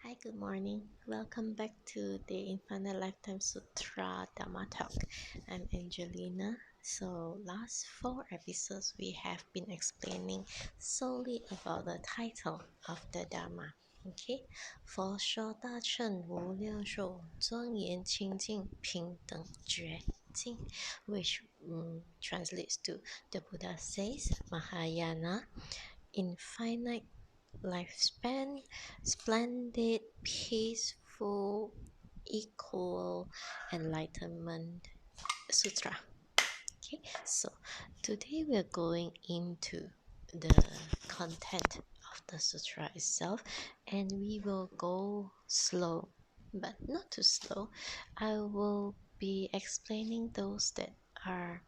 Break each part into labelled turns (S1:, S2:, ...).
S1: Hi, good morning. Welcome back to the Infinite Lifetime Sutra Dhamma Talk. I'm Angelina. So, last 4 episodes we have been explaining solely about the title of the Dhamma. Okay, 佛说大乘无量寿，庄严清净平等觉境, which translates to the Buddha says Mahayana, infinite lifespan, splendid, peaceful, equal enlightenment sutra. Okay, so today we're going into the content of the sutra itself, and we will go slow, but not too slow. I will be explaining those that are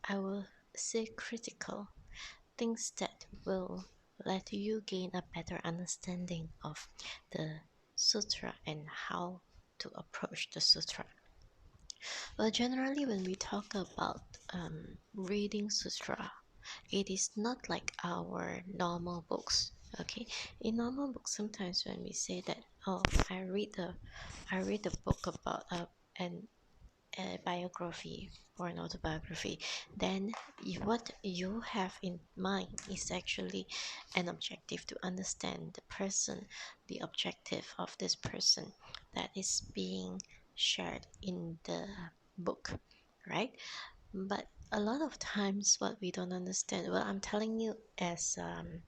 S1: I will say critical, things that will let you gain a better understanding of the sutra and how to approach the sutra. Well, generally, when we talk about reading sutra, it is not like our normal books. Okay, in normal books, sometimes when we say that, oh, I read a book about an a biography or an autobiography, then what you have in mind is actually an objective to understand the person, the objective of this person that is being shared in the book, right? But a lot of times, what we don't understand, well, I'm telling you as I'm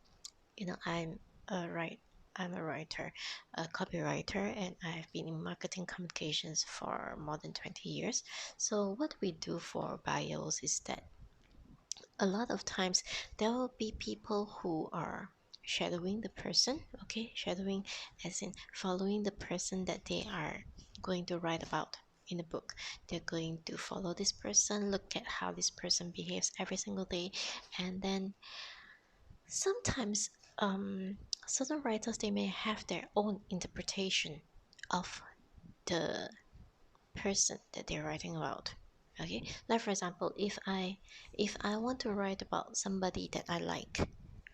S1: a right I'm a writer, a copywriter, and I've been in marketing communications for more than 20 years. So what we do for bios is that a lot of times there will be people who are shadowing the person, okay? Shadowing as in following the person that they are going to write about in the book. They're going to follow this person, look at how this person behaves every single day, and then sometimes certain writers, they may have their own interpretation of the person that they're writing about. Okay, like for example, if I want to write about somebody that I like,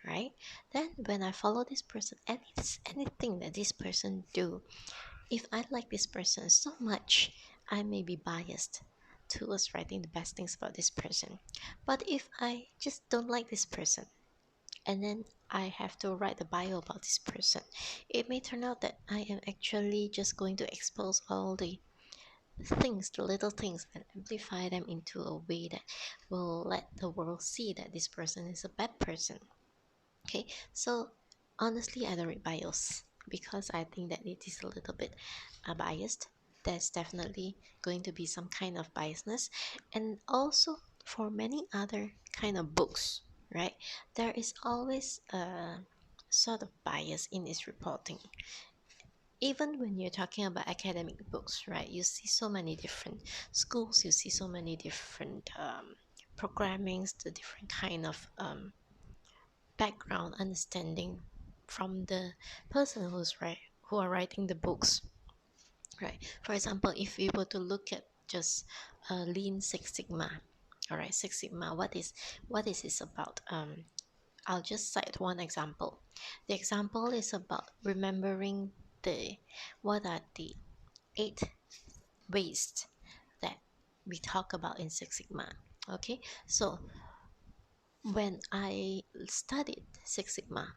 S1: right, then when I follow this person, anything that this person do, if I like this person so much, I may be biased towards writing the best things about this person. But if I just don't like this person, and then I have to write a bio about this person, it may turn out that I am actually just going to expose all the things, the little things, and amplify them into a way that will let the world see that this person is a bad person. Okay, so honestly, I don't read bios because I think that it is a little bit biased. There's definitely going to be some kind of biasness, and also for many other kind of books, right? There is always a sort of bias in its reporting. Even when you're talking about academic books, right? You see so many different schools, you see so many different programmings, the different kind of background understanding from the person who are writing the books, right? For example, if we were to look at just Lean Six Sigma, all right, Six Sigma, what is this about? I'll just cite one example. The example is about remembering what are the 8 ways that we talk about in Six Sigma. Okay, so when I studied Six Sigma,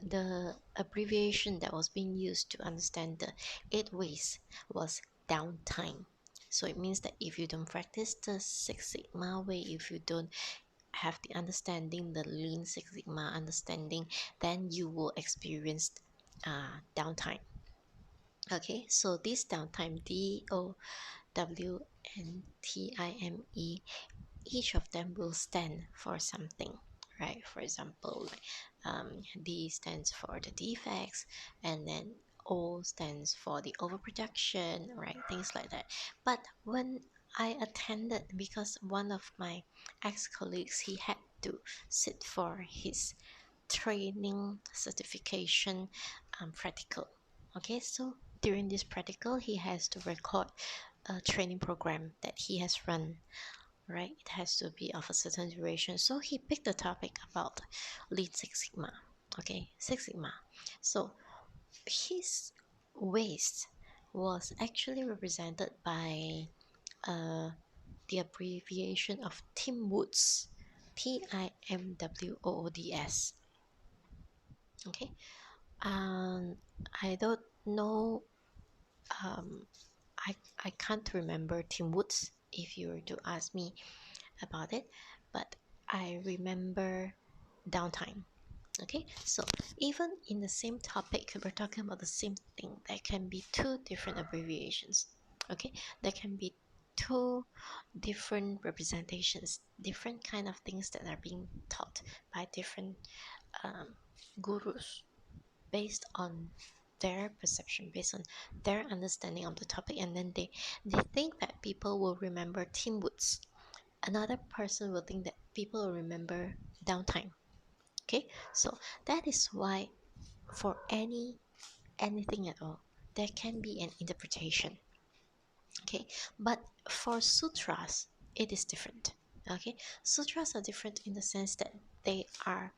S1: the abbreviation that was being used to understand the 8 ways was downtime. So it means that if you don't practice the Six Sigma way, if you don't have the understanding, the Lean Six Sigma understanding, then you will experience downtime. Okay, so this downtime, DOWNTIME, each of them will stand for something, right? For example, like D stands for the defects, and then O stands for the overproduction, right? Things like that. But when I attended, because one of my ex-colleagues, he had to sit for his training certification practical. Okay, so during this practical, he has to record a training program that he has run, right? It has to be of a certain duration. So he picked the topic about Lean Six Sigma. Okay, Six Sigma. So his waist was actually represented by the abbreviation of Tim Woods, Timwoods. Okay, um, I don't know. Um, I can't remember Tim Woods if you were to ask me about it, but I remember downtime. Okay, so even in the same topic, we're talking about the same thing. There can be two different abbreviations. Okay, there can be two different representations, different kind of things that are being taught by different um, gurus based on their perception, based on their understanding of the topic, and then they think that people will remember Tim Woods. Another person will think that people will remember downtime. Okay, so that is why for anything at all, there can be an interpretation. Okay, but for sutras, it is different. Okay, sutras are different in the sense that they are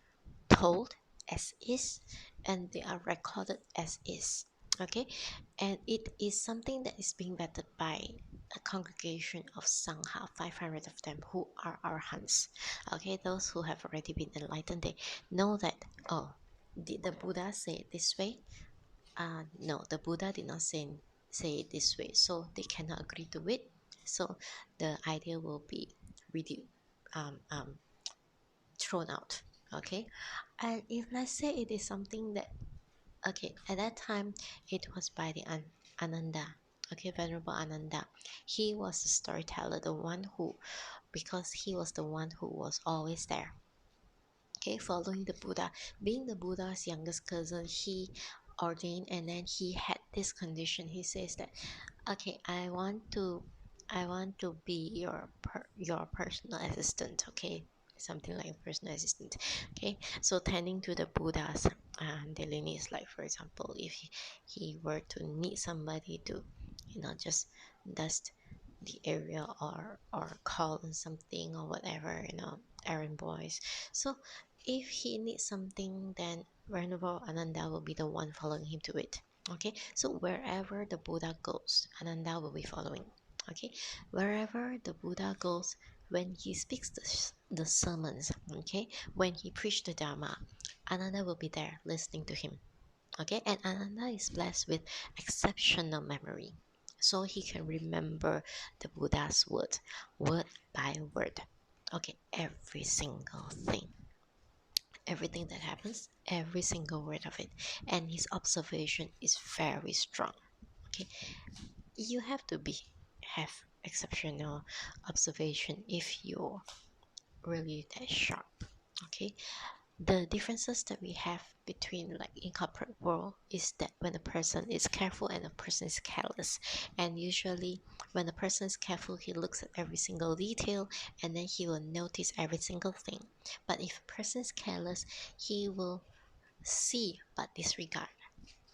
S1: told as is and they are recorded as is. Okay, and it is something that is being vetted by a congregation of sangha, 500 of them, who are arhants. Okay, those who have already been enlightened, they know that, oh, did the Buddha say it this way? No, the Buddha did not say it this way, so they cannot agree to it. So the idea will be reduced, um, um, thrown out. Okay, and if let's say it is something that, okay, at that time it was by the Ananda. Okay, Venerable Ananda. He was the storyteller, the one who, because he was the one who was always there. Okay, following the Buddha, being the Buddha's youngest cousin, he ordained, and then he had this condition. He says that, okay, I want to be your personal assistant. Okay, something like a personal assistant. Okay, so tending to the Buddha's daily needs, like for example, if he were to need somebody to, just dust the area, or call on something or whatever, errand boys. So if he needs something, then Venerable Ananda will be the one following him to it. Okay, so wherever the Buddha goes, Ananda will be following. Okay, wherever the Buddha goes, when he speaks the sermons, okay, when he preached the Dharma, Ananda will be there listening to him. Okay, and Ananda is blessed with exceptional memory, so he can remember the Buddha's word by word. Okay, every single thing, everything that happens, every single word of it, and his observation is very strong. Okay, you have to have exceptional observation if you're really that sharp. Okay, the differences that we have between, like, in corporate world, is that when a person is careful and a person is careless, and usually when a person is careful, he looks at every single detail and then he will notice every single thing. But if a person is careless, he will see but disregard.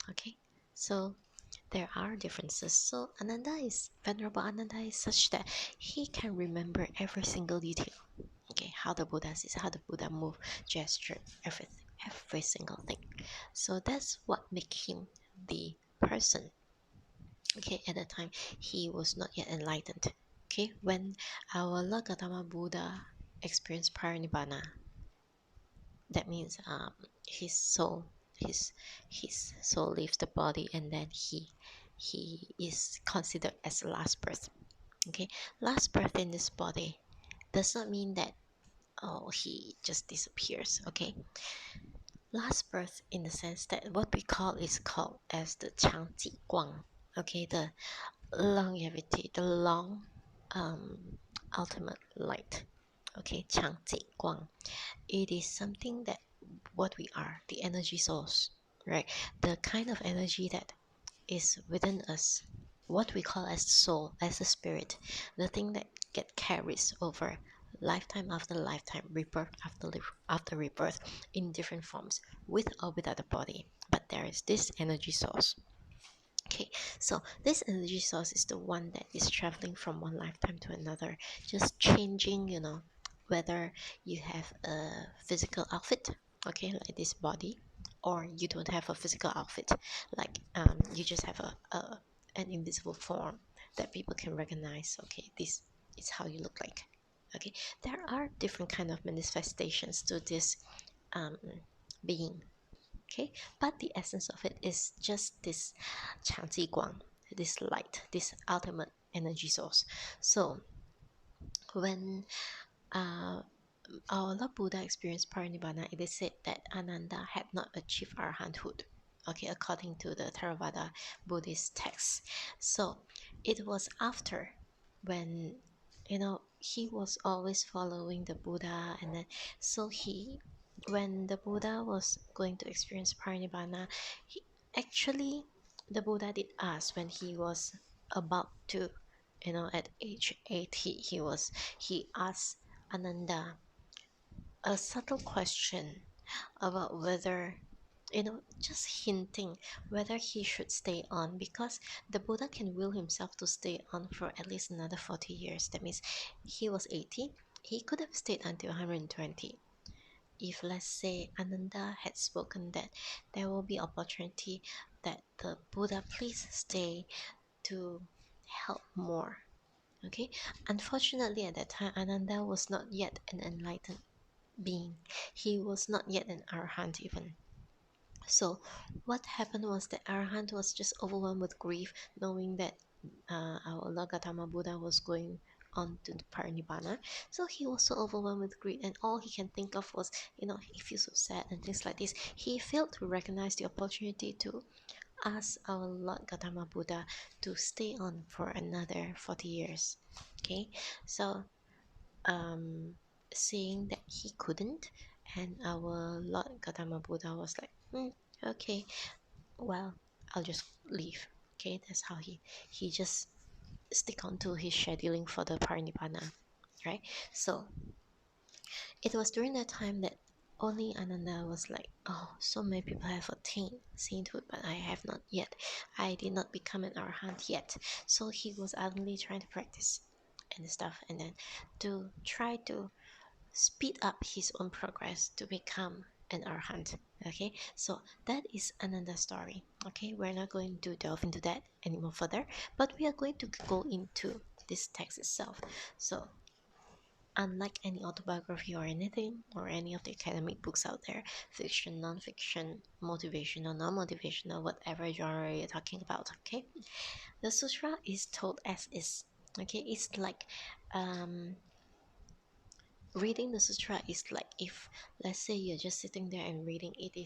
S1: Okay, so there are differences. So Venerable Ananda is such that he can remember every single detail. Okay, how the Buddha sees, how the Buddha move, gesture, everything, every single thing. So that's what make him the person. Okay, at that time he was not yet enlightened. Okay, when our Lord Gautama Buddha experienced parinibbana, that means his soul, his soul leaves the body, and then he is considered as the last birth. Okay, last birth in this body does not mean that, oh, he just disappears. Okay, last birth in the sense that what we call is called as the 长寂光. Okay, the longevity, the long ultimate light. Okay, 长寂光. It is something that what we are, the energy source, right? The kind of energy that is within us, what we call as soul, as a spirit, the thing that get carries over lifetime after lifetime, rebirth after rebirth, in different forms, with or without a body. But there is this energy source. Okay, so this energy source is the one that is traveling from one lifetime to another, just changing, whether you have a physical outfit, okay, like this body, or you don't have a physical outfit, like you just have an invisible form that people can recognize. Okay, this is how you look like. Okay, there are different kind of manifestations to this being. Okay, but the essence of it is just this 长激光, this light, this ultimate energy source. So when our Lord Buddha experienced parinibbana, it is said that Ananda had not achieved arahanthood, okay, according to the Theravada Buddhist text. So it was after, when he was always following the Buddha, and then so when the Buddha was going to experience parinibbana, he actually, the Buddha did ask when he was about to, at age 80, he asked Ananda a subtle question about whether, just hinting whether he should stay on, because the Buddha can will himself to stay on for at least another 40 years. That means he was 80, he could have stayed until 120. If, let's say, Ananda had spoken that there will be opportunity that the Buddha please stay to help more. Okay, unfortunately at that time Ananda was not yet an enlightened being. He was not yet an arahant even. So what happened was that arahant was just overwhelmed with grief, knowing that our Lord Gautama Buddha was going on to the parinibbana. So he was so overwhelmed with grief, and all he can think of was, he feels so sad and things like this. He failed to recognize the opportunity to ask our Lord Gautama Buddha to stay on for another 40 years. Okay, so saying that he couldn't, and our Lord Gautama Buddha was like, okay, well, I'll just leave. Okay, that's how he just stick on to his scheduling for the parinibbana, right? So it was during that time that only Ananda was like, oh, so many people have attained sainthood, but I have not yet. I did not become an arahant yet. So he was ardently trying to practice and stuff, and then to try to speed up his own progress to become an arahant. Okay, so that is Ananda's story. Okay, we're not going to delve into that anymore further, but we are going to go into this text itself. So unlike any autobiography or anything, or any of the academic books out there, fiction, non-fiction, motivational, non-motivational, whatever genre you're talking about, okay, the sutra is told as is. Okay, it's like reading the sutra is like, if, let's say, you're just sitting there and reading it,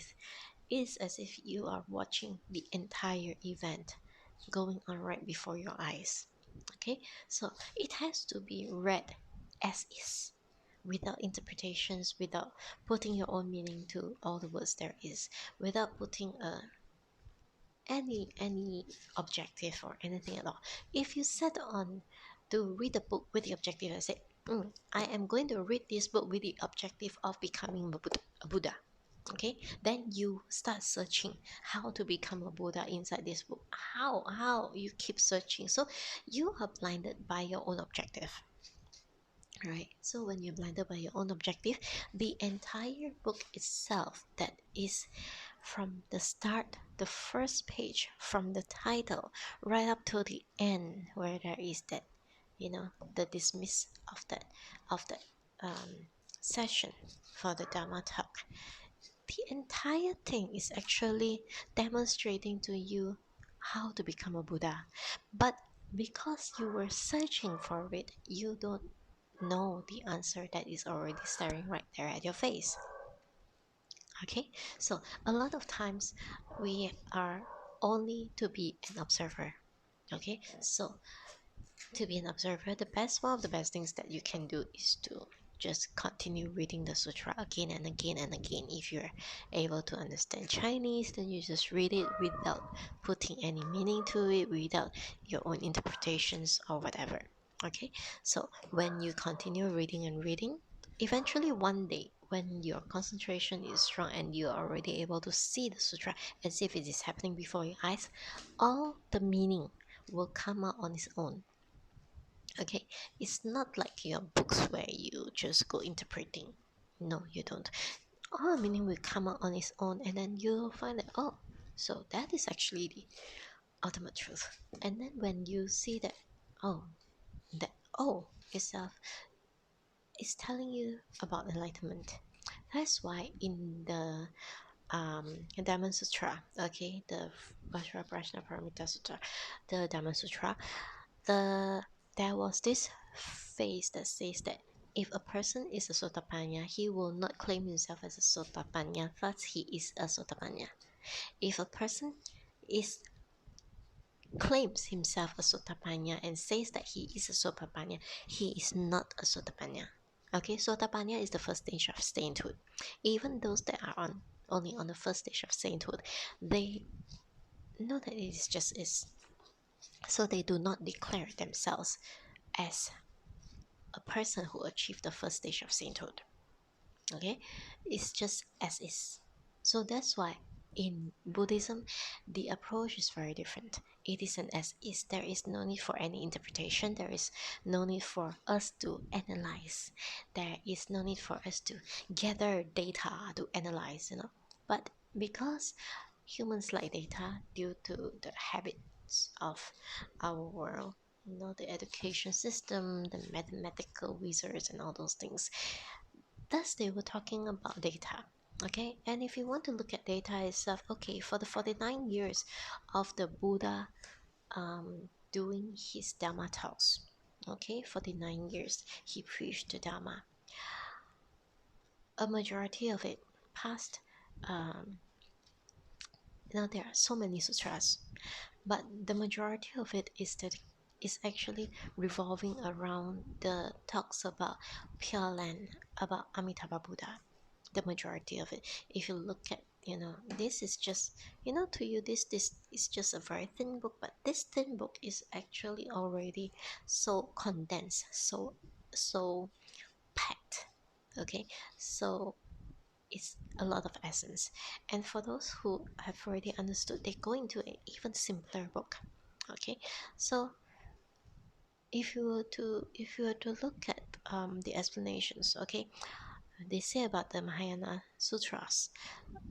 S1: is as if you are watching the entire event going on right before your eyes. Okay, so it has to be read as is, without interpretations, without putting your own meaning to all the words there is, without putting any objective or anything at all. If you set on to read the book with the objective and say, I am going to read this book with the objective of becoming a Buddha, okay, then you start searching how to become a Buddha inside this book. How you keep searching, so you are blinded by your own objective, right? So when you're blinded by your own objective, the entire book itself, that is from the start, the first page, from the title right up to the end, where there is that, the dismiss of that session for the Dhamma talk, the entire thing is actually demonstrating to you how to become a Buddha. But because you were searching for it, you don't know the answer that is already staring right there at your face. Okay, so a lot of times we are only to be an observer. Okay, so to be an observer, one of the best things that you can do is to just continue reading the sutra again and again and again. If you're able to understand Chinese, then you just read it without putting any meaning to it, without your own interpretations or whatever. Okay, so when you continue reading and reading, eventually one day, when your concentration is strong and you are already able to see the sutra as if it is happening before your eyes, all the meaning will come out on its own. Okay, it's not like your books where you just go interpreting. No, you don't. all the meaning will come out on its own, and then you'll find that, oh, so that is actually the ultimate truth. And then when you see that, oh, that oh itself is telling you about enlightenment. That's why in the Dhamma Sutra, okay, the Vajra Prashna Paramita Sutra, the Dhamma Sutra, there was this phrase that says that if a person is a Sotapanna, he will not claim himself as a Sotapanna, thus he is a Sotapanna. If a person is claims himself a Sotapanna and says that he is a Sotapanna, he is not a Sotapanna. Okay, Sotapanna is the first stage of sainthood. Even those that are only on the first stage of sainthood, they know that it is just is. So they do not declare themselves as a person who achieved the first stage of sainthood. Okay, it's just as is. So that's why in Buddhism the approach is very different. It is an as is. There is no need for any interpretation. There is no need for us to analyze. There is no need for us to gather data to analyze, but because humans like data due to the habits of our world, the education system, the mathematical wizards and all those things. Thus, they were talking about data. Okay, and if you want to look at data itself, okay, for the 49 years of the Buddha doing his Dhamma talks, okay, 49 years he preached the Dhamma. A majority of it passed, there are so many sutras, but the majority of it is actually revolving around the talks about Pure Land, about Amitabha Buddha. The majority of it, if you look at, this is just, to you this is just a very thin book, but this thin book is actually already so condensed, so packed. Okay, so it's a lot of essence, and for those who have already understood, they go into an even simpler book. Okay, so if you were to look at the explanations, okay, they say about the Mahayana Sutras,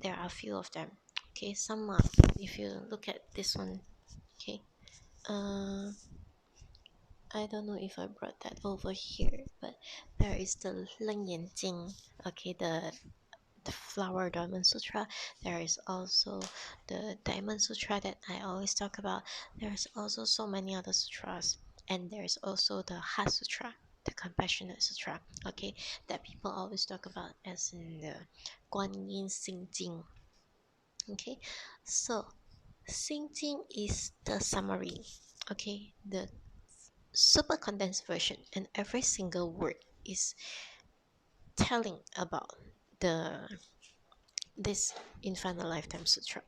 S1: there are a few of them. Okay, some are, if you look at this one, okay, I don't know if I brought that over here, but there is the Leng Yan Jing, okay, the Flower Diamond Sutra. There is also the Diamond Sutra that I always talk about. There's also so many other sutras, and there's also the Heart Sutra, the Compassionate Sutra, okay, that people always talk about as in the Guan Yin Xing Jing. Okay, so Xing Jing is the summary, okay, the super condensed version, and every single word is telling about the this Infinite Lifetime Sutra.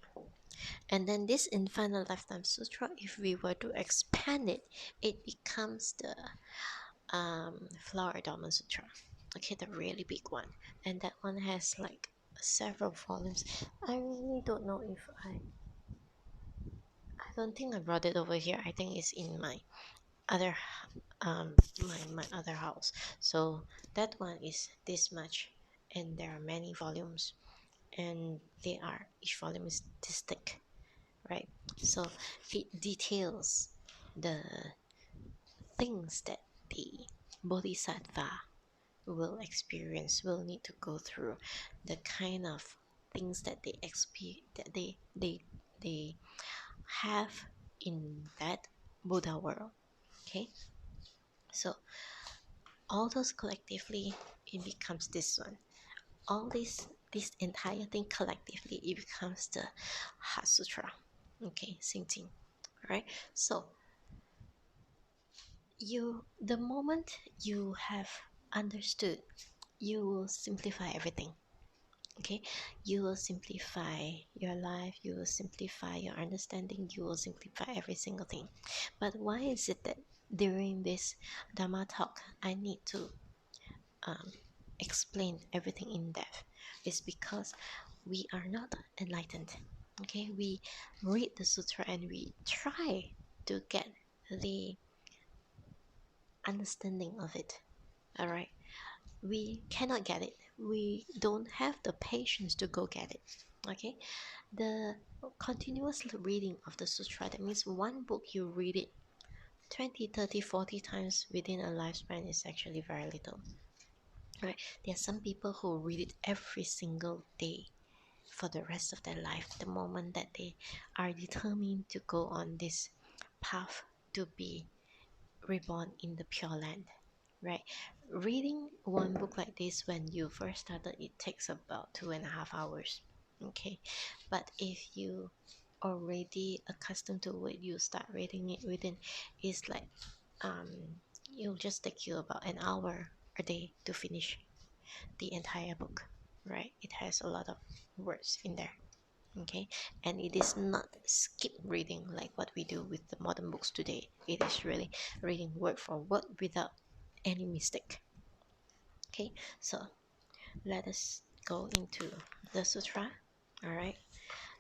S1: And then this Infinite Lifetime Sutra, if we were to expand it, it becomes the Flower Diamond Sutra. Okay, the really big one. And that one has like several volumes. I really don't know if I don't think I brought it over here. I think it's in my other my other house. So that one is this much, and there are many volumes, and each volume is this thick, right? So it details the things that the bodhisattva will experience, will need to go through, the kind of things that they have in that Buddha world. Okay, so all those collectively, it becomes this one. All this entire thing collectively, it becomes the Heart Sutra. Okay, Xing Jing. Right? So the moment you have understood, you will simplify everything. Okay, you will simplify your life, you will simplify your understanding, you will simplify every single thing. But why is it that during this Dhamma talk I need to explain everything in depth? It's because we are not enlightened. Okay, we read the sutra and we try to get the understanding of it. All right, we cannot get it. we don't have the patience to go get it. Okay, the continuous reading of the sutra, that means one book you read it 20, 30, 40 times within a lifespan is actually very little. Right? There are some people who read it every single day for the rest of their life, the moment that they are determined to go on this path to be reborn in the Pure Land, right? Reading one book like this when you first started, it takes about 2.5 hours, okay? But if you already accustomed to it, you start reading it within, it's like um, it'll just take you about an hour a day to finish the entire book, right? It has a lot of words in there, okay, and it is not skip reading like what we do with the modern books today. It is really reading word for word without any mistake. Okay, so let us go into the sutra. All right,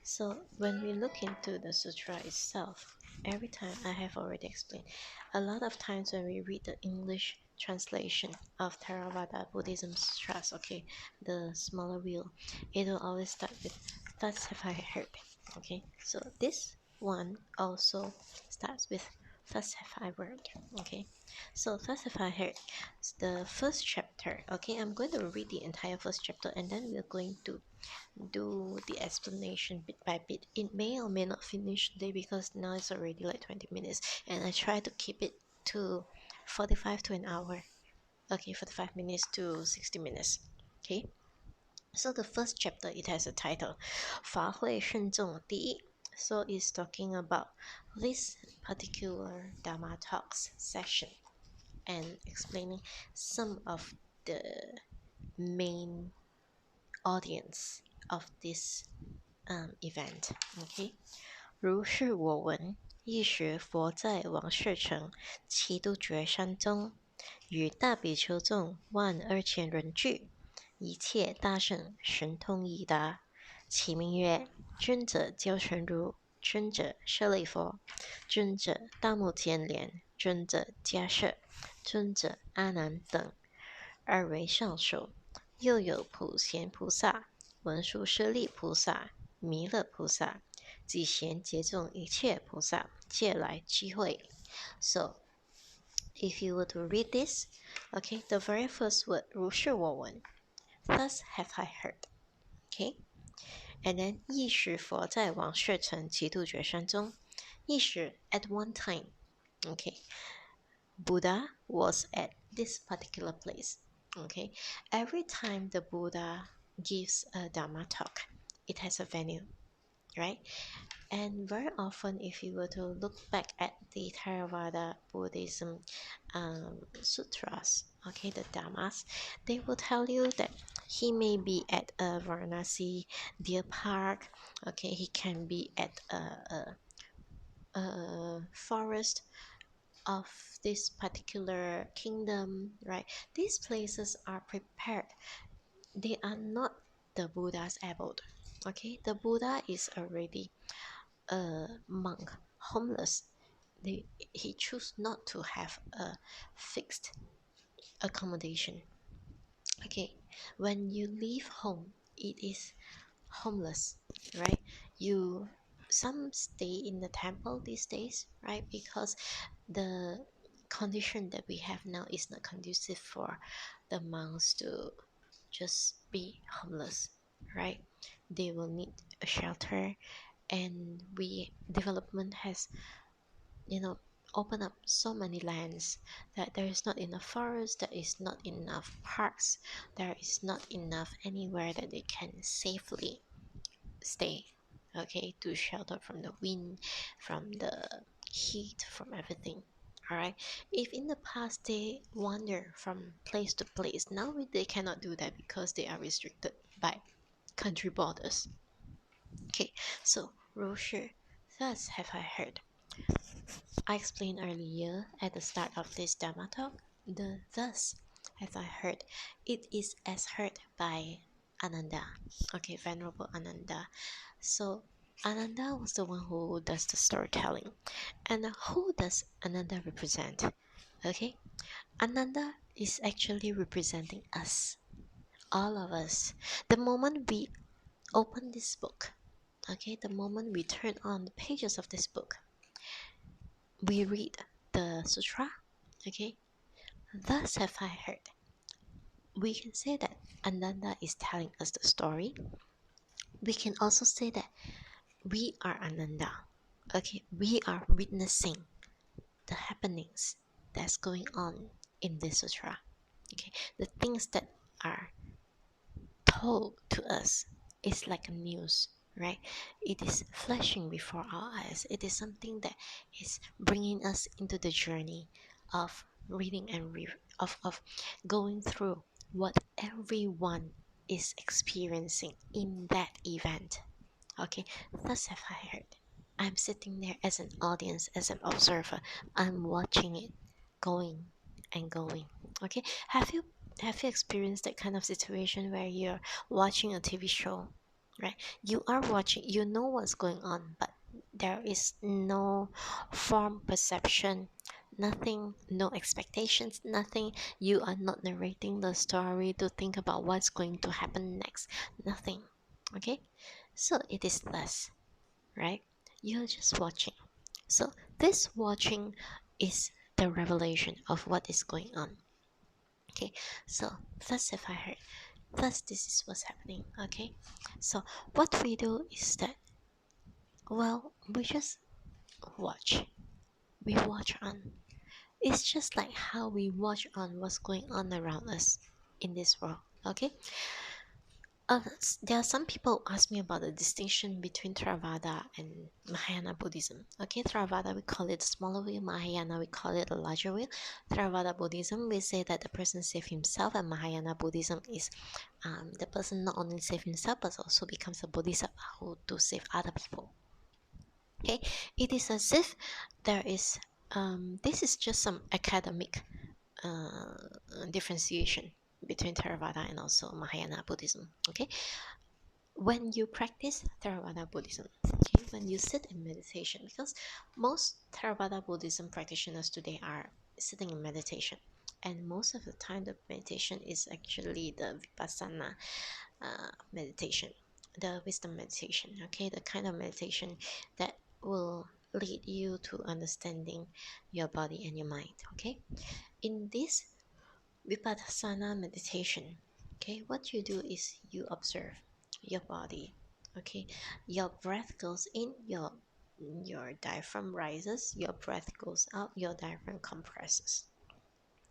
S1: so when we look into the sutra itself, every time, I have already explained, a lot of times when we read the English translation of Theravada Buddhism sutras, okay, the smaller wheel, it will always start with "thus have I heard." Okay, so this one also starts with "thus have I heard." Okay, so "thus have I heard," the first chapter. Okay, I'm going to read the entire first chapter, and then we're going to do the explanation bit by bit. It may or may not finish today because now it's already like 20 minutes, and I try to keep it to 45 to an hour. Okay, 45 minutes to 60 minutes. Okay, so the first chapter, it has a title, 法会慎重第一. So it's talking about this particular Dhamma talks session and explaining some of the main audience of this event. Okay, 如是我闻，一时佛在王舍城齐都觉山中，与大比丘众12000人聚，一切大圣神通已达。其名曰：尊者鸠全如，尊者舍利弗，尊者大目犍连，尊者迦摄，尊者阿难等，二为上首。又有普贤菩萨、文殊师利菩萨、弥勒菩萨、及贤劫众一切菩萨，皆来集会。So, if you were to read this, okay, the very first word, 如是我闻, thus have I heard, okay? And then, 一时佛在王舍城齐度觉山中. 一时, at one time, okay, Buddha was at this particular place. Okay, every time the Buddha gives a Dhamma talk, it has a venue, right? And very often, if you were to look back at the Theravada Buddhism sutras, okay, the Dhammas, they will tell you that he may be at a Varanasi deer park, okay, he can be at a forest of this particular kingdom, right? These places are prepared. They are not the Buddha's abode. Okay, the Buddha is already a monk, homeless. He chose not to have a fixed accommodation. Okay, when you leave home, it is homeless, right? You some stay in the temple these days, right? Because the condition that we have now is not conducive for the monks to just be homeless, right? They will need a shelter, and development has, opened up so many lands that there is not enough forest, there is not enough parks, there is not enough anywhere that they can safely stay, okay, to shelter from the wind, from the heat, from everything. All right, if in the past they wander from place to place, now they cannot do that because they are restricted by country borders. Okay, so 如是, thus have I heard. I explained earlier at the start of this Dhamma talk, the thus have I heard, it is as heard by Ananda, okay, Venerable Ananda. So Ananda was the one who does the storytelling. And who does Ananda represent? Okay, Ananda is actually representing us, all of us. The moment we open this book, okay, the moment we turn on the pages of this book, we read the sutra, okay, thus have I heard. We can say that Ananda is telling us the story. We can also say that we are Ananda, okay, we are witnessing the happenings that's going on in this sutra, okay, the things that are told to us is like a news, right? It is flashing before our eyes. It is something that is bringing us into the journey of reading and of going through what everyone is experiencing in that event. Okay, thus have I heard. I'm sitting there as an audience, as an observer. I'm watching it going and going. Okay, have you experienced that kind of situation where you're watching a TV show, right? You are watching, you know what's going on, but there is no form perception, nothing, no expectations, nothing. You are not narrating the story to think about what's going to happen next, nothing. Okay, so it is less, right? You're just watching. So this watching is the revelation of what is going on. Okay, so thus have I heard. Thus this is what's happening. Okay, so what we do is that, well, we just watch. We watch on. It's just like how we watch on what's going on around us in this world. Okay, there are some people ask me about the distinction between Theravada and Mahayana Buddhism. Okay, Theravada we call it the smaller wheel, Mahayana we call it the larger wheel. Theravada Buddhism we say that the person save himself, and Mahayana Buddhism is the person not only save himself but also becomes a bodhisattva who to save other people. Okay, it is as if there is this is just some academic uh, differentiation between Theravada and also Mahayana Buddhism. Okay, when you practice Theravada Buddhism, okay, when you sit in meditation, because most Theravada Buddhism practitioners today are sitting in meditation, and most of the time the meditation is actually the Vipassana meditation, the wisdom meditation, okay, the kind of meditation that will lead you to understanding your body and your mind. Okay, in this Vipassana meditation, okay, what you do is you observe your body. Okay, your breath goes in, your diaphragm rises, your breath goes out, your diaphragm compresses.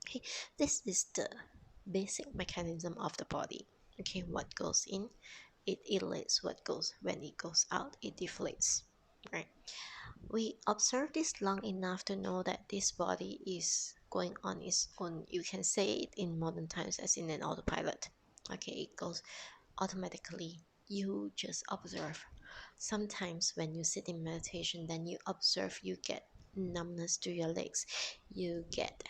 S1: Okay, this is the basic mechanism of the body. Okay, what goes in, it elates. What goes, when it goes out, it deflates, right? We observe this long enough to know that this body is going on its own. You can say it in modern times as in an autopilot. Okay, it goes automatically. You just observe. Sometimes when you sit in meditation, then you observe, you get numbness to your legs, you get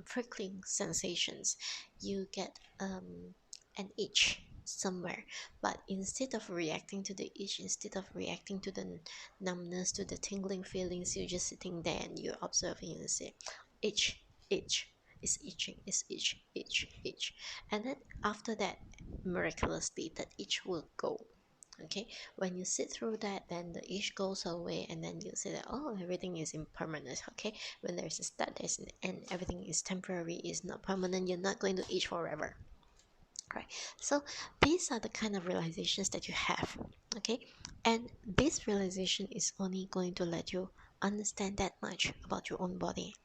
S1: prickling sensations, you get an itch somewhere. But instead of reacting to the itch, instead of reacting to the numbness, to the tingling feelings, you're just sitting there and you're observing and say, itch, itch, it's itching, it's itch, itch, itch. And then after that, miraculously, that itch will go. Okay, when you sit through that, then the itch goes away, and then you say that, oh, everything is impermanent. Okay, when there's a start, there's an end. Everything is temporary, is not permanent. You're not going to itch forever. Right, so these are the kind of realizations that you have. Okay, and this realization is only going to let you understand that much about your own body.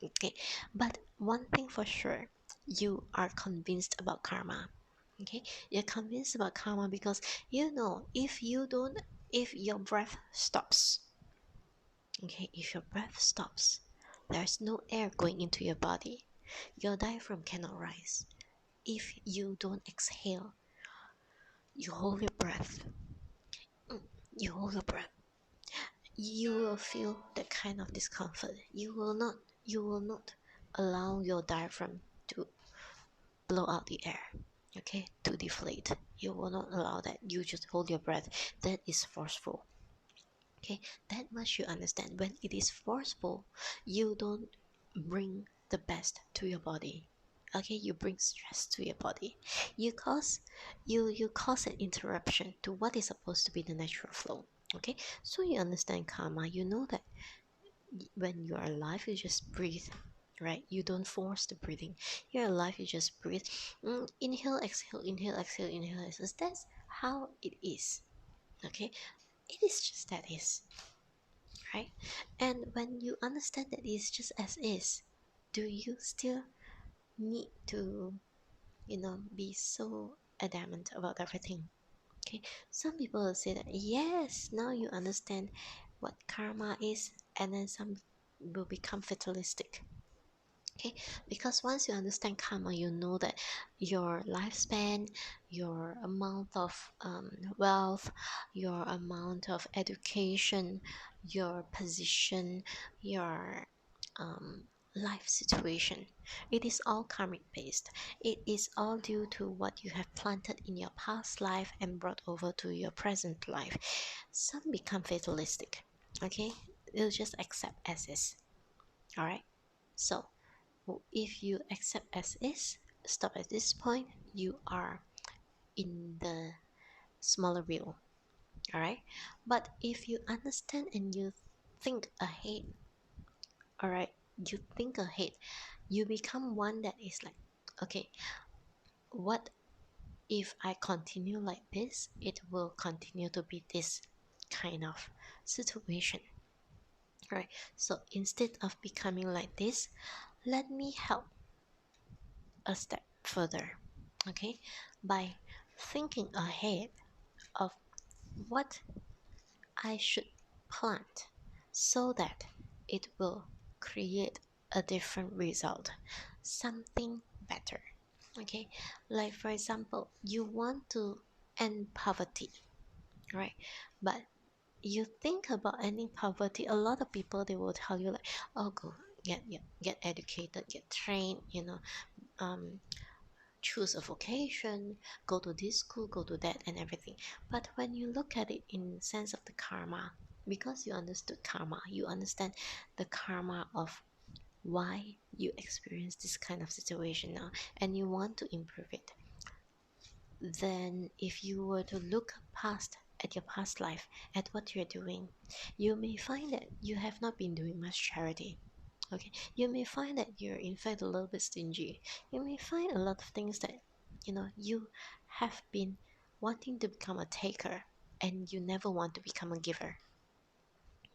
S1: Okay, but one thing for sure, you are convinced about karma. Okay, you're convinced about karma because you know, if your breath stops, okay, if your breath stops, there's no air going into your body, your diaphragm cannot rise. If you don't exhale, you hold your breath. You hold your breath. You will feel that kind of discomfort. You will not allow your diaphragm to blow out the air, okay, to deflate. You will not allow that. You just hold your breath. That is forceful. Okay, that much you understand. When it is forceful, you don't bring the best to your body. Okay, you bring stress to your body. You cause an interruption to what is supposed to be the natural flow. Okay, so you understand karma. You know that when you're alive, you just breathe, right? You don't force the breathing. You're alive, you just breathe. Inhale, exhale, inhale, exhale, inhale, exhale. That's how it is. Okay, it is just that is, right? And when you understand that it's just as is, do you still need to, be so adamant about everything? Okay, some people will say that yes, now you understand what karma is, and then some will become fatalistic. Okay, because once you understand karma, you know that your lifespan, your amount of wealth, your amount of education, your position, your um, life situation, it is all karmic based. It is all due to what you have planted in your past life and brought over to your present life. Some become fatalistic. Okay, they'll just accept as is. All right, so if you accept as is, stop at this point, you are in the smaller wheel. All right, but if you understand and you think ahead, all right, you think ahead, you become one that is like, okay, what if I continue like this? It will continue to be this kind of situation. All right, so instead of becoming like this, let me help a step further, okay, by thinking ahead of what I should plant so that it will create a different result, something better. Okay, like for example, you want to end poverty, right? But you think about ending poverty, a lot of people they will tell you like, oh, go get educated, get trained, choose a vocation, go to this school, go to that, and everything. But when you look at it in sense of the karma, because you understood karma, you understand the karma of why you experience this kind of situation now, and you want to improve it. Then, if you were to look past at your past life, at what you're doing, you may find that you have not been doing much charity. Okay, you may find that you're in fact a little bit stingy. You may find a lot of things that you have been wanting to become a taker and you never want to become a giver.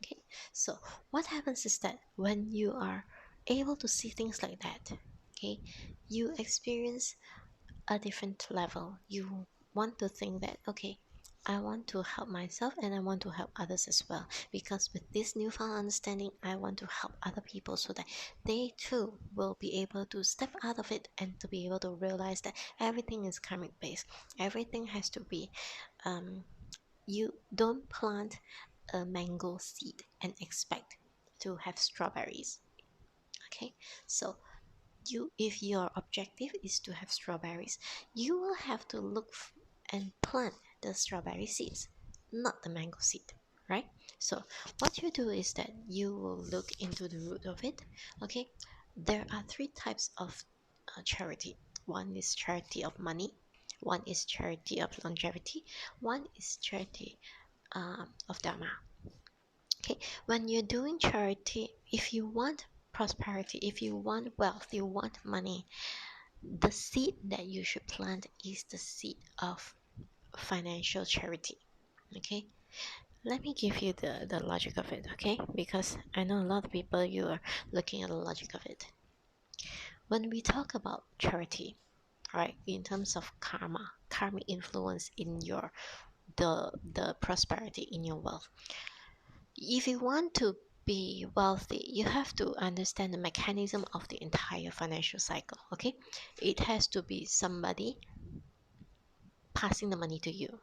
S1: Okay, so what happens is that when you are able to see things like that, okay, you experience a different level. You want to think that, okay, I want to help myself and I want to help others as well. Because with this newfound understanding, I want to help other people so that they too will be able to step out of it and to be able to realize that everything is karmic based. Everything has to be, you don't plant a mango seed and expect to have strawberries. Okay, so if your objective is to have strawberries, you will have to and plant the strawberry seeds, not the mango seed, right? So what you do is that you will look into the root of it. Okay, there are three types of charity. One is charity of money, one is charity of longevity, one is charity of dharma. Okay, when you're doing charity, if you want prosperity, if you want wealth, you want money, the seed that you should plant is the seed of financial charity. Okay, let me give you the logic of it. Okay, because I know a lot of people, you are looking at the logic of it. When we talk about charity, right, in terms of karmic influence in your the prosperity in your wealth, if you want to be wealthy, you have to understand the mechanism of the entire financial cycle. Okay, it has to be somebody passing the money to you.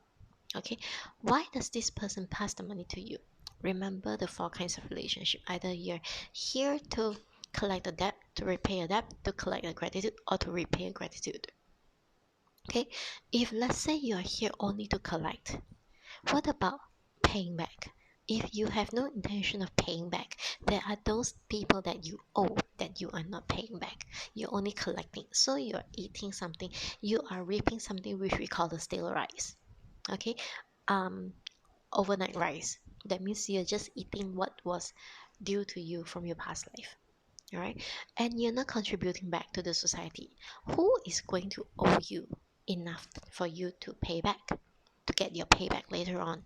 S1: Okay, why does this person pass the money to you? Remember the four kinds of relationship. Either you're here to collect a debt, to repay a debt, to collect a gratitude, or to repay a gratitude. Okay, if let's say you're here only to collect, what about paying back? if you have no intention of paying back, there are those people that you owe that you are not paying back. You're only collecting. So you're eating something, you are reaping something which we call the stale rice. Okay? Um, Overnight rice. That means you're just eating what was due to you from your past life. Alright? And you're not contributing back to the society. Who is going to owe you enough for you to pay back? To get your payback later on?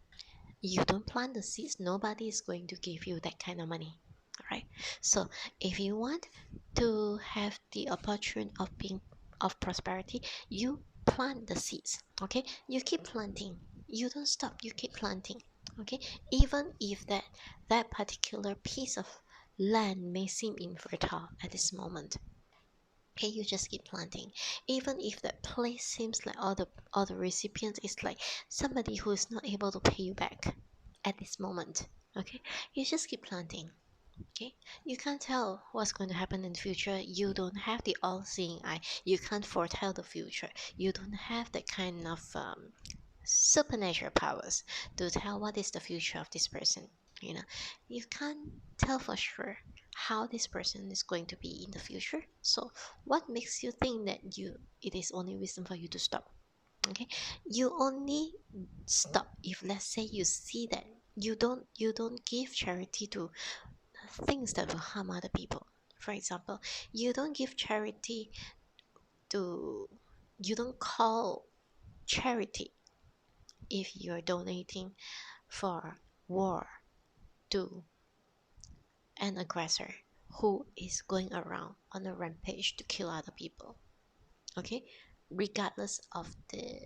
S1: You don't plant the seeds, nobody is going to give you that kind of money. All right. So if you want to have the opportunity of being of prosperity, you plant the seeds. Okay, you keep planting, you don't stop, you keep planting. Okay, even if that particular piece of land may seem infertile at this moment. Okay, you just keep planting. Even if that place seems like all the recipients is like somebody who is not able to pay you back at this moment. Okay, you just keep planting. Okay, you can't tell what's going to happen in the future. You don't have the all-seeing eye. You can't foretell the future. You don't have that kind of supernatural powers to tell what is the future of this person. You know, you can't tell for sure how this person is going to be in the future. So what makes you think that it is only wisdom for you to stop? Okay, you only stop if, let's say, you see that you don't give charity to things that will harm other people. For example, you don't give charity to you don't call charity if you're donating for war to an aggressor who is going around on a rampage to kill other people. Okay, regardless of the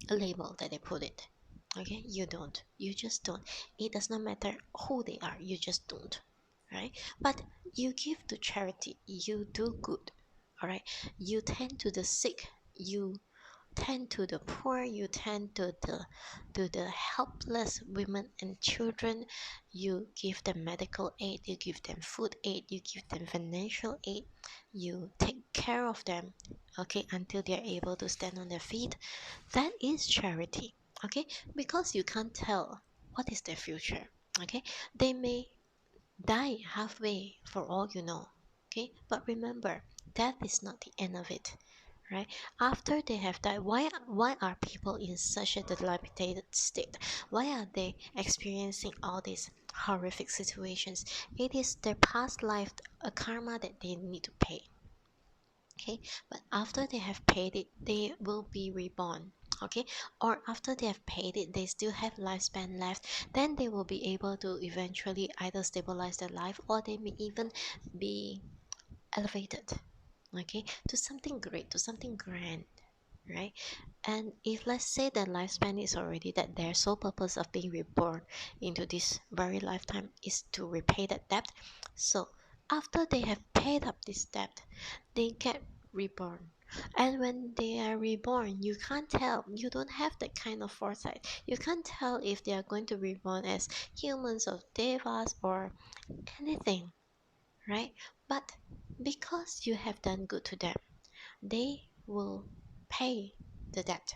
S1: label that they put it. Okay, you just don't. It does not matter who they are, you just don't. Right? But you give to charity, you do good. All right, you tend to the sick, you tend to the poor, you tend to the helpless women and children. You give them medical aid, you give them food aid, you give them financial aid, you take care of them, okay, until they're able to stand on their feet. That is charity. Okay, because you can't tell what is their future. Okay, they may die halfway for all you know. Okay, but remember, death is not the end of it. Right? After they have died, why are people in such a dilapidated state? Why are they experiencing all these horrific situations? It is their past life, a karma that they need to pay. Okay, but after they have paid it, they will be reborn. Okay, or after they have paid it, they still have lifespan left, then they will be able to eventually either stabilize their life, or they may even be elevated, okay, to something great, to something grand, right? And if, let's say, their lifespan is already that, their sole purpose of being reborn into this very lifetime is to repay that debt. So after they have paid up this debt, they get reborn. And when they are reborn, you can't tell, you don't have that kind of foresight. You can't tell if they are going to reborn as humans or devas or anything, right? But because you have done good to them, they will pay the debt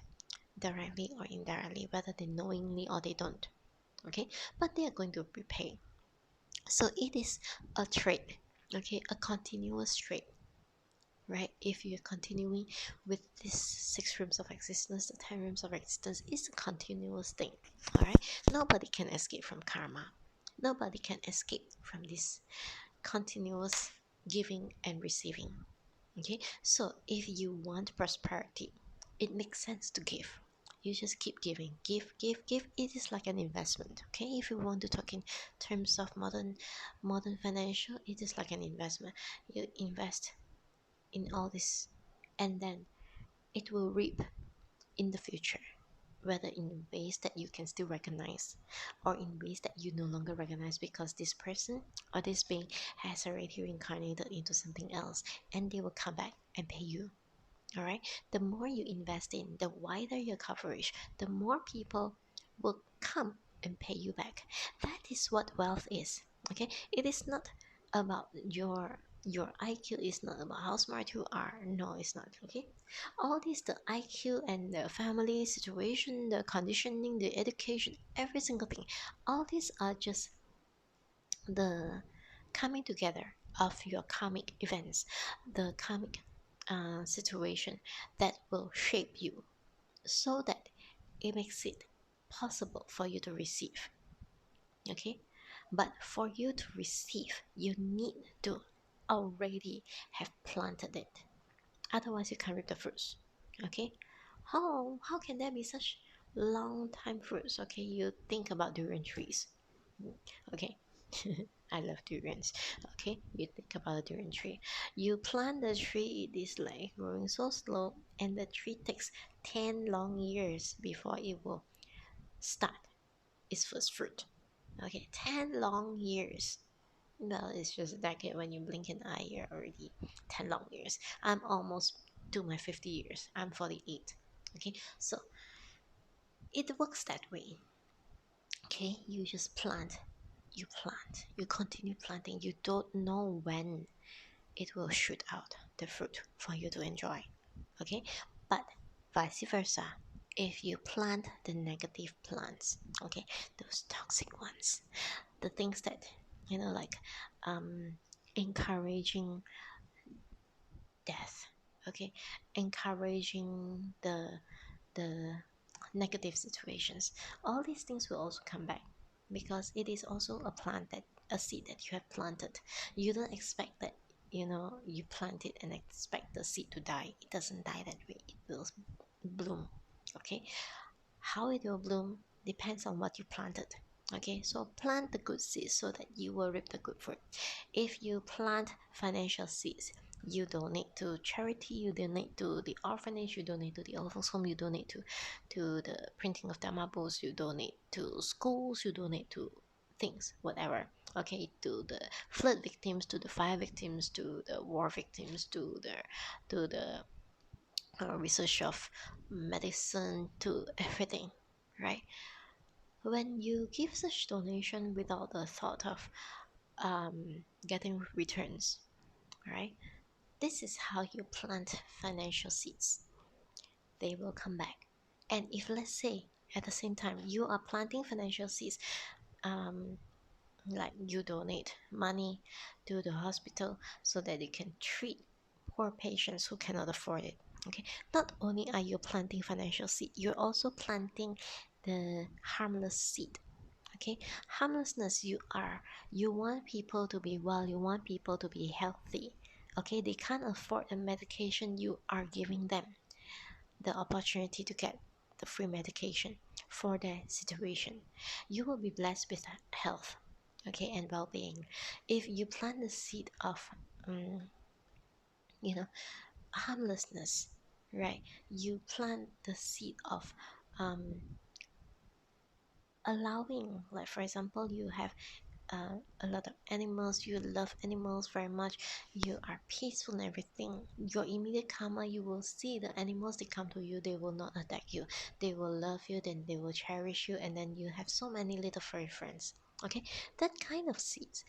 S1: directly or indirectly, whether they knowingly or they don't. Okay, but they are going to repay. So it is a trade, okay, a continuous trade, right? If you're continuing with these 6 rooms of existence, the 10 rooms of existence is a continuous thing. All right, nobody can escape from karma. Nobody can escape from this continuous giving and receiving. Okay, so if you want prosperity, it makes sense to give. You just keep giving, give. It is like an investment. Okay, if you want to talk in terms of modern financial, it is like an investment. You invest in all this, and then it will reap in the future, whether in ways that you can still recognize, or in ways that you no longer recognize, because this person or this being has already reincarnated into something else, and they will come back and pay you. All right, the more you invest in, the wider your coverage, the more people will come and pay you back. That is what wealth is. Okay, it is not about your Your IQ is not about how smart you are. No, it's not. Okay, all these, the IQ and the family situation, the conditioning, the education, every single thing, all these are just the coming together of your karmic events, the karmic situation that will shape you so that it makes it possible for you to receive. Okay, but for you to receive, you need to already have planted it, otherwise you can't reap the fruits. Okay, how can there be such long time fruits? Okay, you think about durian trees. Okay, I love durians. Okay, you think about a durian tree. You plant the tree, it is like growing so slow, and the tree takes 10 long years before it will start its first fruit. Okay, 10 long years. Well, it's just a decade. When you blink an eye, you're already 10 long years. I'm almost to my 50 years. I'm 48. Okay, so it works that way. Okay, you just plant, you continue planting. You don't know when it will shoot out the fruit for you to enjoy. Okay, but vice versa, if you plant the negative plants, okay, those toxic ones, the things that, like um encouraging death, okay, encouraging the negative situations, all these things will also come back, because it is also a plant, that a seed that you have planted. You don't expect that, you plant it and expect the seed to die. It doesn't die that way. It will bloom. Okay, how it will bloom depends on what you planted. Okay, so plant the good seeds so that you will reap the good fruit. If you plant financial seeds, you donate to charity, you donate to the orphanage, you donate to the orphans home, you donate to the printing of Dhamma books, you donate to schools, you donate to things, whatever. Okay, to the flood victims, to the fire victims, to the war victims, to the research of medicine, to everything, right? When you give such donation without the thought of getting returns, right? This is how you plant financial seeds. They will come back. And if, let's say, at the same time you are planting financial seeds, um, like you donate money to the hospital so that they can treat poor patients who cannot afford it. Okay, not only are you planting financial seed, you're also planting the harmless seed. Okay, harmlessness, you want people to be well, you want people to be healthy. Okay, they can't afford the medication, you are giving them the opportunity to get the free medication for their situation. You will be blessed with health, okay, and well-being. If you plant the seed of um, you know harmlessness, right? You plant the seed of um, allowing, like for example, you have a lot of animals, you love animals very much, you are peaceful and everything, your immediate karma, you will see the animals, they come to you, they will not attack you, they will love you, then they will cherish you, and then you have so many little furry friends. Okay, that kind of seeds,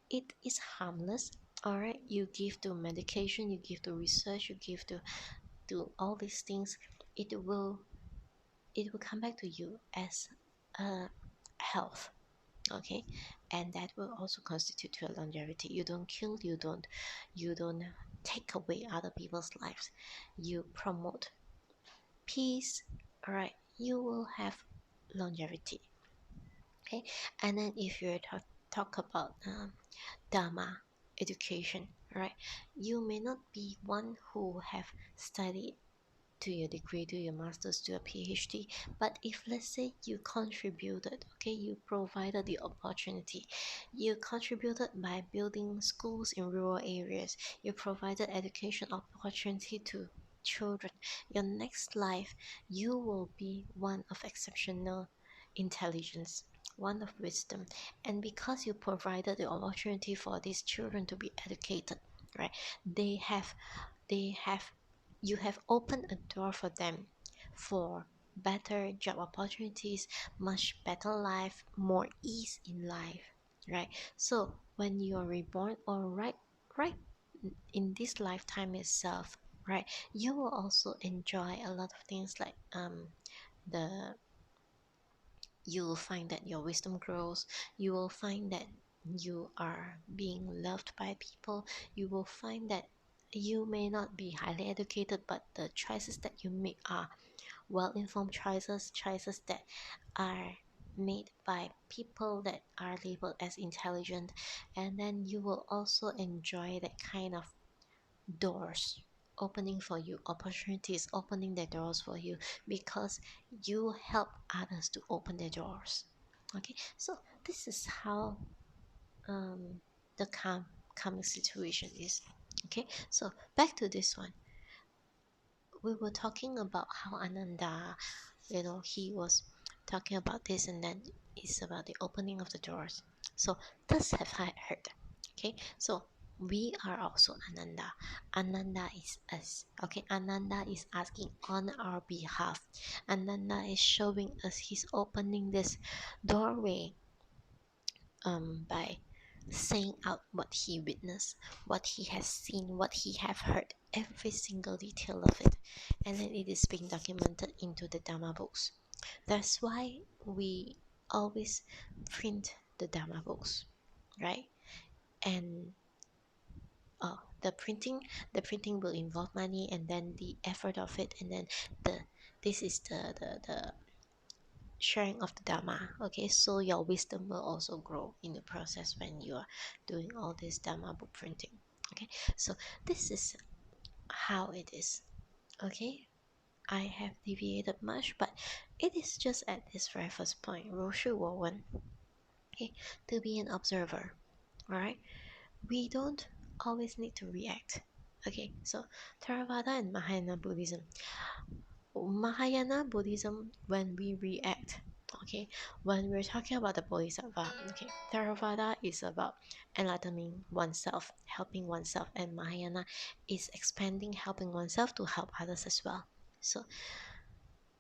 S1: it is harmless. All right, you give to medication, you give to research, you give to all these things, it will come back to you as health. Okay, and that will also constitute your longevity. You don't kill, you don't take away other people's lives, you promote peace. All right, you will have longevity. Okay, and then if you talk about dharma education, right, you may not be one who have studied to your degree, to your master's, to a PhD. But if, let's say, you contributed, okay, you provided the opportunity, you contributed by building schools in rural areas, you provided education opportunity to children, your next life, you will be one of exceptional intelligence, one of wisdom. And because you provided the opportunity for these children to be educated, right, they have they have you have opened a door for them for better job opportunities, much better life, more ease in life, right? So when you are reborn, or right in this lifetime itself, right, you will also enjoy a lot of things like the you will find that your wisdom grows. You will find that you are being loved by people. You will find that you may not be highly educated, but the choices that you make are well informed choices, choices that are made by people that are labeled as intelligent. And then you will also enjoy that kind of doors opening for you, opportunities opening their doors for you, because you help others to open their doors. Okay, so this is how um, the calming situation is. Okay, so back to this one. We were talking about how Ananda, he was talking about this, and then it's about the opening of the doors. So thus have I heard. Okay, so we are also Ananda. Ananda is us. Okay, Ananda is asking on our behalf. Ananda is showing us he's opening this doorway by saying out what he witnessed, what he has seen, what he have heard, every single detail of it, and then it is being documented into the Dhamma books. That's why we always print the Dhamma books, right? And the printing will involve money, and then the effort of it, and then the this is the sharing of the Dharma. Okay, so your wisdom will also grow in the process when you are doing all this Dharma book printing. Okay, so this is how it is. Okay, I have deviated much, but it is just at this very first point, 如是我闻, okay, to be an observer. Alright, we don't always need to react. Okay, so Theravada and Mahayana Buddhism. Mahayana Buddhism, when we react, okay, when we're talking about the Bodhisattva, okay, Theravada is about enlightening oneself, helping oneself, and Mahayana is expanding, helping oneself to help others as well. So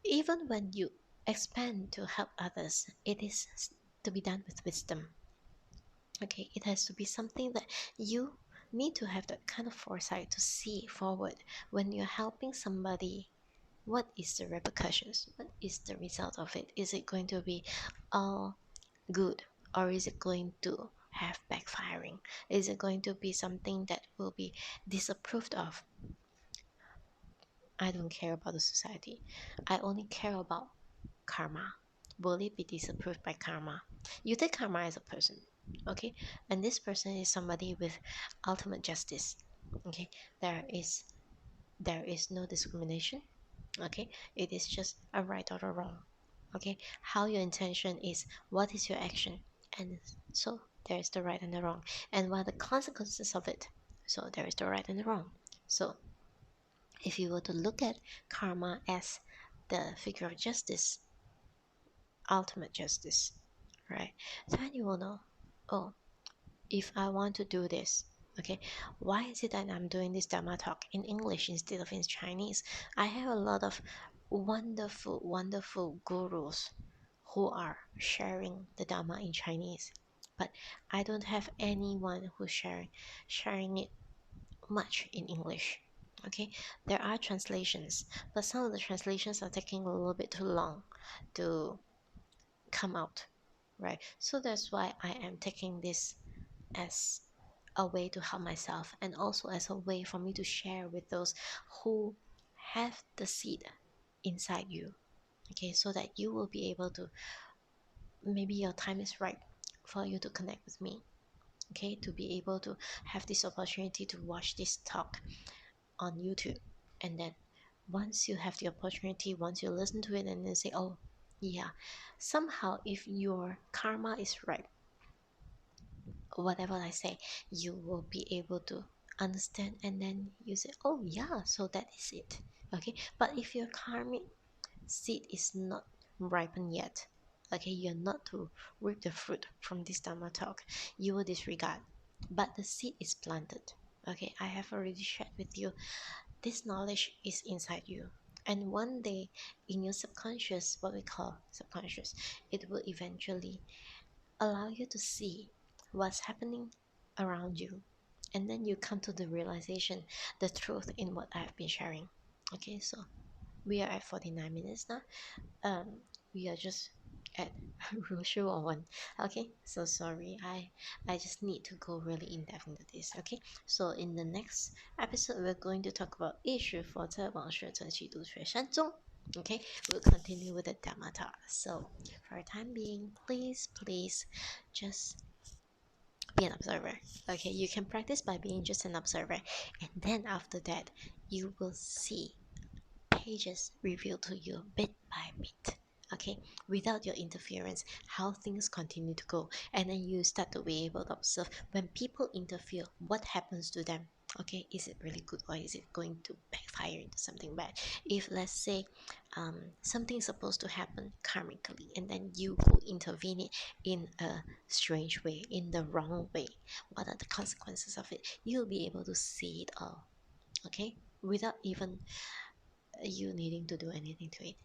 S1: even when you expand to help others, it is to be done with wisdom. Okay, it has to be something that you need to have that kind of foresight to see forward when you're helping somebody. What is the repercussions? What is the result of it? Is it going to be all good, or is it going to have backfiring? Is it going to be something that will be disapproved of? I don't care about the society. I only care about karma. Will it be disapproved by karma? You take karma as a person, okay? And this person is somebody with ultimate justice. Okay, there is no discrimination. Okay, it is just a right or a wrong. Okay, how your intention is, what is your action, and so there is the right and the wrong, and what are the consequences of it, so there is the right and the wrong. So if you were to look at karma as the figure of justice, ultimate justice, right, then you will know, oh, if I want to do this, okay, why is it that I'm doing this Dhamma talk in English instead of in Chinese? I have a lot of wonderful, wonderful gurus who are sharing the Dhamma in Chinese, but I don't have anyone who's sharing it much in English. Okay, there are translations, but some of the translations are taking a little bit too long to come out, right? So that's why I am taking this as a way to help myself, and also as a way for me to share with those who have the seed inside you. Okay, so that you will be able to, maybe your time is right for you to connect with me. Okay, to be able to have this opportunity to watch this talk on YouTube, and then once you have the opportunity, once you listen to it and then say, oh yeah, somehow if your karma is right, whatever I say, you will be able to understand, and then you say, oh yeah, so that is it. Okay, but if your karmic seed is not ripened yet, okay, you're not to reap the fruit from this Dhamma talk, you will disregard, but the seed is planted. Okay, I have already shared with you, this knowledge is inside you, and one day in your subconscious, what we call subconscious, it will eventually allow you to see what's happening around you. and then you come to the realization, the truth in what I've been sharing. Okay, so we are at 49 minutes now. um we are just at Rushu or one. Okay, so sorry, I just need to go really in depth into this. Okay, so in the next episode we're going to talk about 一时佛在往事这几度学山中. Okay, we'll continue with the Dhamma talk. So for the time being, please just be an observer. Okay, you can practice by being just an observer, and then after that you will see pages revealed to you bit by bit, okay, without your interference, how things continue to go. And then you start to be able to observe when people interfere, what happens to them. Okay, is it really good, or is it going to backfire into something bad? If let's say something is supposed to happen karmically, and then you go intervene it in a strange way, in the wrong way, what are the consequences of it? You'll be able to see it all, okay, without even you needing to do anything to it.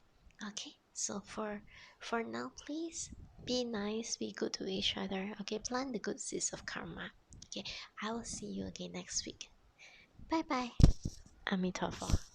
S1: Okay, so for now, please be nice, be good to each other. Okay, plant the good seeds of karma. Okay, I will see you again next week. Bye bye. Amitabha.